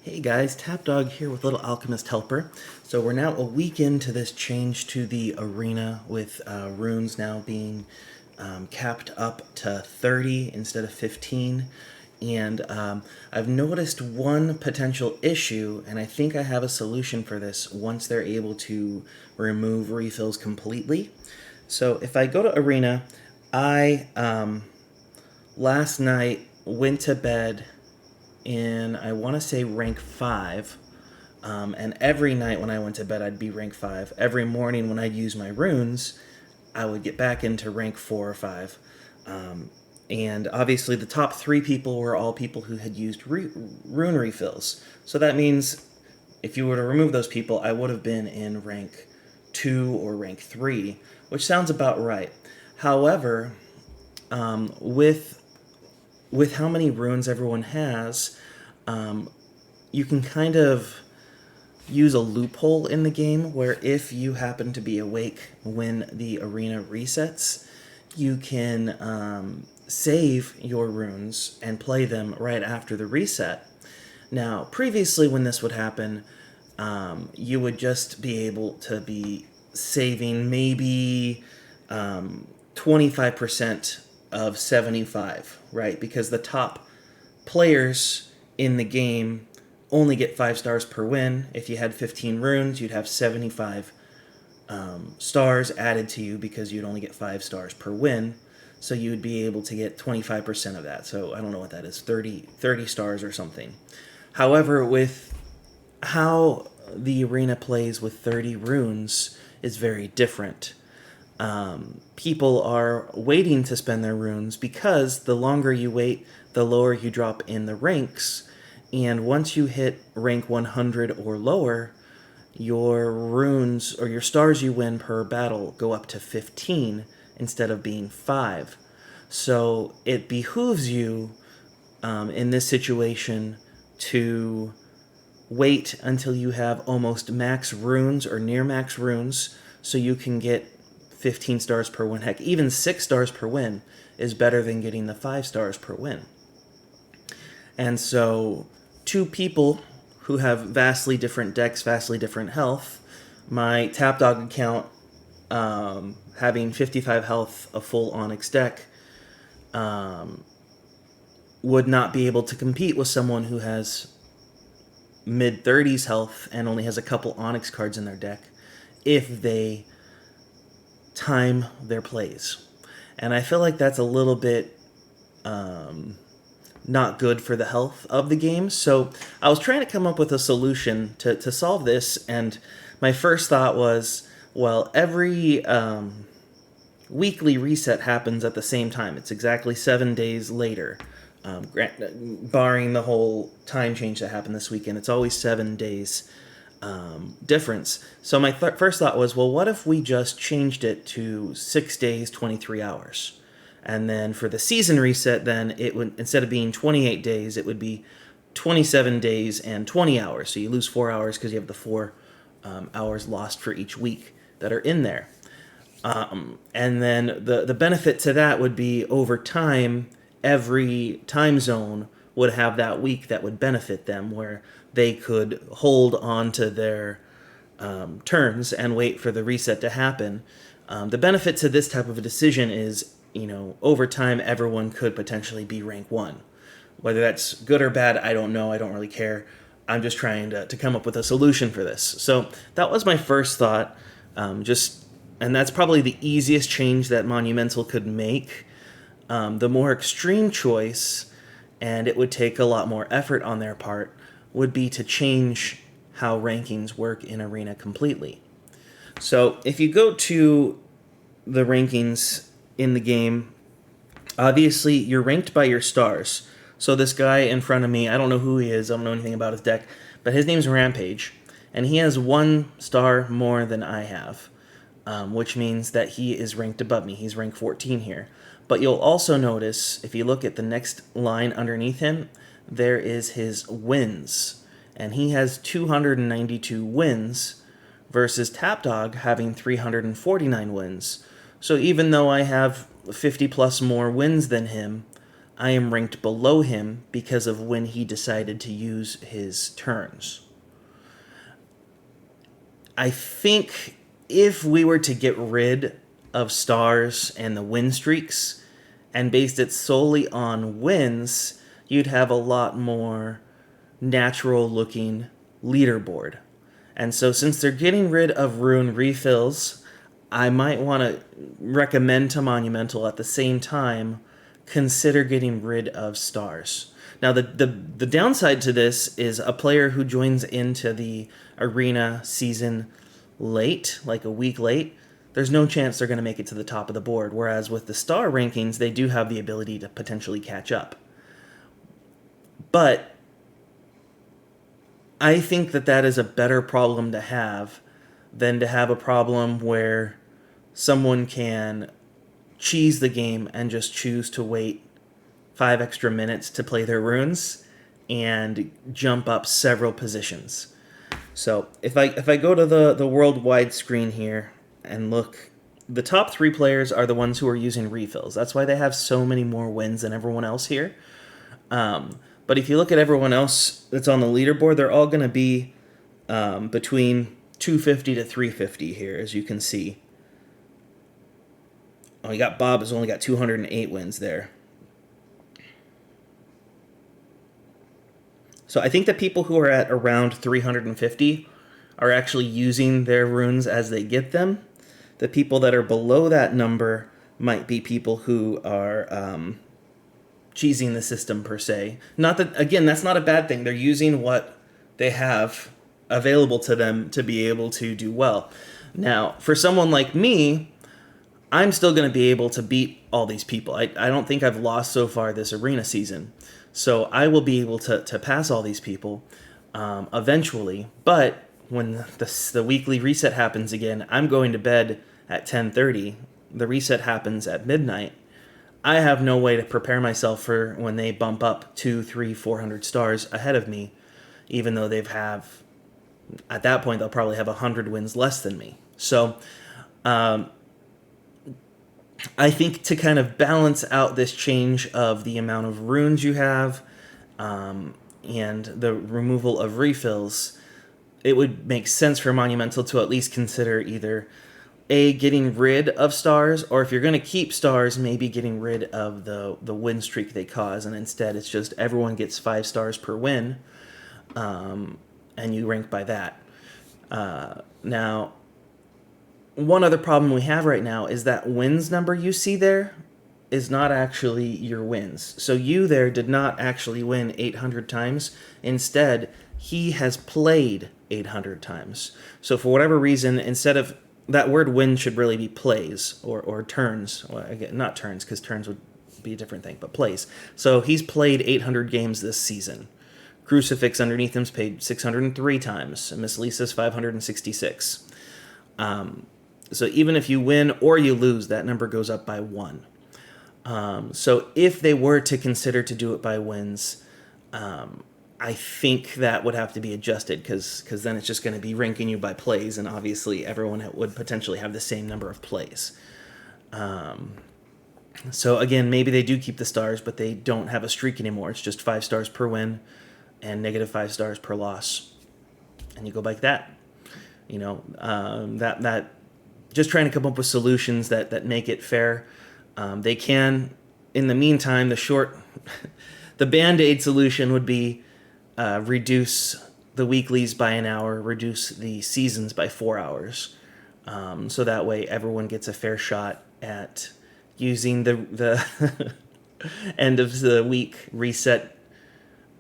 Hey guys, Tapdawg here with Little Alchemist Helper. So we're now a week into this change to the arena with runes now being capped up to 30 instead of 15. And I've noticed one potential issue, and I think I have a solution for this once they're able to remove refills completely. So if I go to arena, I last night went to bed in, I want to say, rank 5. And every night when I went to bed, I'd be rank 5. Every morning when I'd use my runes, I would get back into rank 4 or 5. And obviously, the top 3 people were all people who had used rune refills. So that means if you were to remove those people, I would have been in rank 2 or rank 3, which sounds about right. However, with how many runes everyone has, you can kind of use a loophole in the game where if you happen to be awake when the arena resets, you can save your runes and play them right after the reset. Now, previously when this would happen, you would just be able to be saving maybe 25% of 75, right? Because the top players in the game only get 5 stars per win. If you had 15 runes, you'd have 75 stars added to you because you'd only get 5 stars per win. So you would be able to get 25% of that. So I don't know what that is, 30 stars or something. However, with how the arena plays with 30 runes is very different. People are waiting to spend their runes because the longer you wait, the lower you drop in the ranks. And once you hit rank 100 or lower, your runes or your stars you win per battle go up to 15 instead of being 5. So it behooves you in this situation to wait until you have almost max runes or near max runes so you can get 15 stars per win. Heck, even 6 stars per win is better than getting the 5 stars per win. And so, 2 people who have vastly different decks, vastly different health, my Tapdawg account having 55 health, a full Onyx deck, would not be able to compete with someone who has mid-30s health and only has a couple Onyx cards in their deck if they time their plays. And I feel like that's a little bit not good for the health of the game. So I was trying to come up with a solution to solve this, and my first thought was, well, every weekly reset happens at the same time. It's exactly 7 days later, barring the whole time change that happened this weekend. It's always 7 days difference. So my first thought was, well, what if we just changed it to 6 days, 23 hours? And then for the season reset, then it would, instead of being 28 days, it would be 27 days and 20 hours. So you lose 4 hours because you have the 4 hours lost for each week that are in there. And then the benefit to that would be over time, every time zone would have that week that would benefit them, where they could hold on to their turns and wait for the reset to happen. The benefit to this type of a decision is, over time, everyone could potentially be rank 1. Whether that's good or bad, I don't know. I don't really care. I'm just trying to come up with a solution for this. So that was my first thought. And that's probably the easiest change that Monumental could make. The more extreme choice, and it would take a lot more effort on their part, would be to change how rankings work in Arena completely. So if you go to the rankings in the game, obviously you're ranked by your stars. So this guy in front of me, I don't know who he is, I don't know anything about his deck, but his name's Rampage, and he has 1 star more than I have, which means that he is ranked above me. He's rank 14 here. But you'll also notice, if you look at the next line underneath him, there is his wins. And he has 292 wins versus Tapdawg having 349 wins. So even though I have 50 plus more wins than him, I am ranked below him because of when he decided to use his turns. I think if we were to get rid of stars and the win streaks and based it solely on wins, you'd have a lot more natural looking leaderboard. And so since they're getting rid of rune refills, I might want to recommend to Monumental at the same time consider getting rid of stars. Now, the downside to this is a player who joins into the arena season late, like a week late, there's no chance they're going to make it to the top of the board. Whereas with the star rankings, they do have the ability to potentially catch up. But I think that is a better problem to have than to have a problem where someone can cheese the game and just choose to wait 5 extra minutes to play their runes and jump up several positions. So if I go to the worldwide screen here and look, the top 3 players are the ones who are using refills. That's why they have so many more wins than everyone else here. But if you look at everyone else that's on the leaderboard, they're all going to be between 250 to 350 here, as you can see. Oh, you got Bob has only got 208 wins there. So I think that people who are at around 350 are actually using their runes as they get them. The people that are below that number might be people who are cheesing the system per se. Not that, again, that's not a bad thing. They're using what they have available to them to be able to do well. Now, for someone like me, I'm still going to be able to beat all these people. I don't think I've lost so far this arena season. So I will be able to pass all these people eventually. But when the weekly reset happens again, I'm going to bed at 10:30. The reset happens at midnight. I have no way to prepare myself for when they bump up 200, 300, 400 stars ahead of me, even though at that point, they'll probably have 100 wins less than me. So I think to kind of balance out this change of the amount of runes you have and the removal of refills, it would make sense for Monumental to at least consider either getting rid of stars, or if you're going to keep stars, maybe getting rid of the win streak they cause, and instead it's just everyone gets 5 stars per win, and you rank by that. Now, one other problem we have right now is that wins number you see there is not actually your wins. So you there did not actually win 800 times. Instead, he has played 800 times. So for whatever reason, instead of that word win should really be plays or turns. Well, again, not turns, because turns would be a different thing, but plays. So he's played 800 games this season. Crucifix underneath him's played 603 times. And Miss Lisa's 566. So even if you win or you lose, that number goes up by 1. So if they were to consider to do it by wins, I think that would have to be adjusted because then it's just going to be ranking you by plays, and obviously everyone would potentially have the same number of plays. So again, maybe they do keep the stars, but they don't have a streak anymore. It's just 5 stars per win and negative 5 stars per loss, and you go like that. You know, that just trying to come up with solutions that make it fair. They can, in the meantime, the Band-Aid solution would be reduce the weeklies by an hour, reduce the seasons by 4 hours. So that way everyone gets a fair shot at using the end of the week reset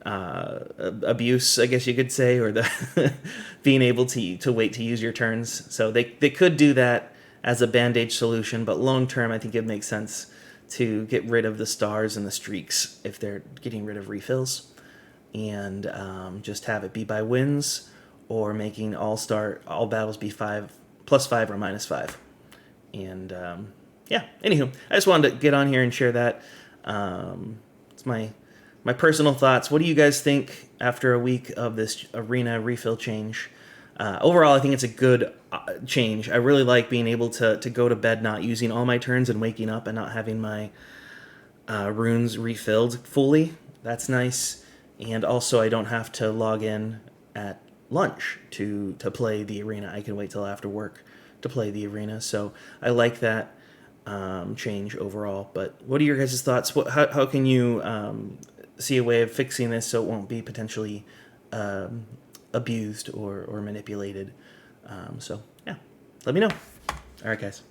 abuse, I guess you could say, or the being able to wait to use your turns. So they could do that as a Band-Aid solution, but long term I think it makes sense to get rid of the stars and the streaks if they're getting rid of refills, and just have it be by wins, or making all battles be 5 +5 or -5. And yeah, anywho, I just wanted to get on here and share that. It's my personal thoughts. What do you guys think after a week of this arena refill change? Overall, I think it's a good change. I really like being able to go to bed not using all my turns and waking up and not having my runes refilled fully. That's nice. And also, I don't have to log in at lunch to play the arena. I can wait till after work to play the arena. So I like that change overall. But what are your guys' thoughts? How can you see a way of fixing this so it won't be potentially abused or manipulated? So, yeah, let me know. All right, guys.